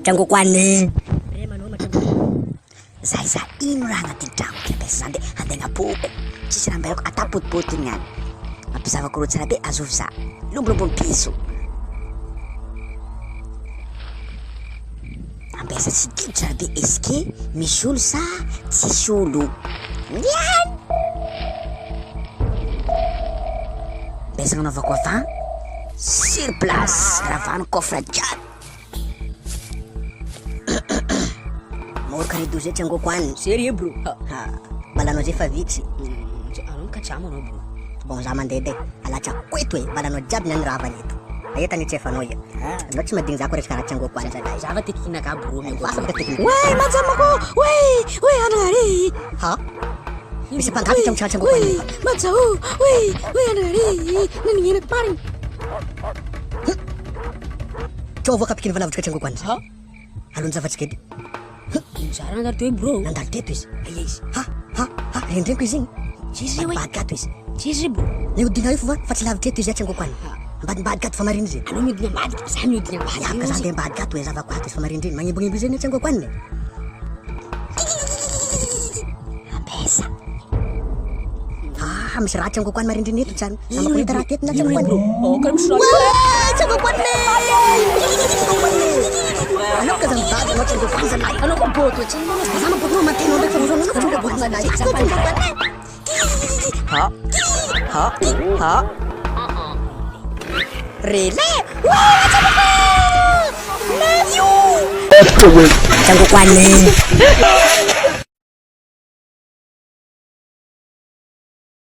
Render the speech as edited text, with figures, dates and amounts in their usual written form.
Tsangokoany. Za ino raha agnaty trano ampiasa zany de antegna poko. Tsisy raha mberako atapotipotigny any. Ampizavako rô tsara be azovy za. Lombolombo piso. Ampiasa sidio tsara be eske misy olo sa tsisy olo. Mian! Ampiasa anaovako avant sur place ravano coffre jiaby. Moro kare 12 Tsangokoany. Sérieux bro? Balanao zay fa vitsy. Anao katramo anao bro. Bon za mandeha de alatsa koeto e balanao jiaby ny ravany eto. Aheta ny tsefanao ia. Anao tsy madiny za ko resaka raha Tsangokoany zalahy. Zava tekina ka bro meu. Afaka teknika. Wey majamako. Wey anari. Ha? Bisa pangkapi jam Tsangokoany. Majau. Wey anari. Naningina kemarin. Coba kapikin valavitra Tsangokoany. Ha? Alon zavatsika edy. Zara nandalo teo bro. Nandalo teto izy. Aia izy. Ha? Rendreniko izy igny. Tsisy wey. Badikato izy. Tsisy bro. Nihodina io fa tsy lavitra eto izy Tsangokoany. Ambadikato fa mariny izy. Anao mihodina ambadika. Za mihodina ambadika. Iabaka za ndeha ambadikato e zavako ato izy fa marindriny. Magnimbognimbony izy Tsangokoany. Ambesa. Misy raha Tsangokoany marindriny eto tsara. Namako hita raha teto na Tsangokoany. Kaya misy raha. Tsangokoany. Anao ka zany bady anao Tsangokoany zalahy. Anao ko boto tsara. Za maboto mo matino ndraiky fa anao Tsangokoany zalahy. Tsangokoany. Ha. Relé. Tsangokoany.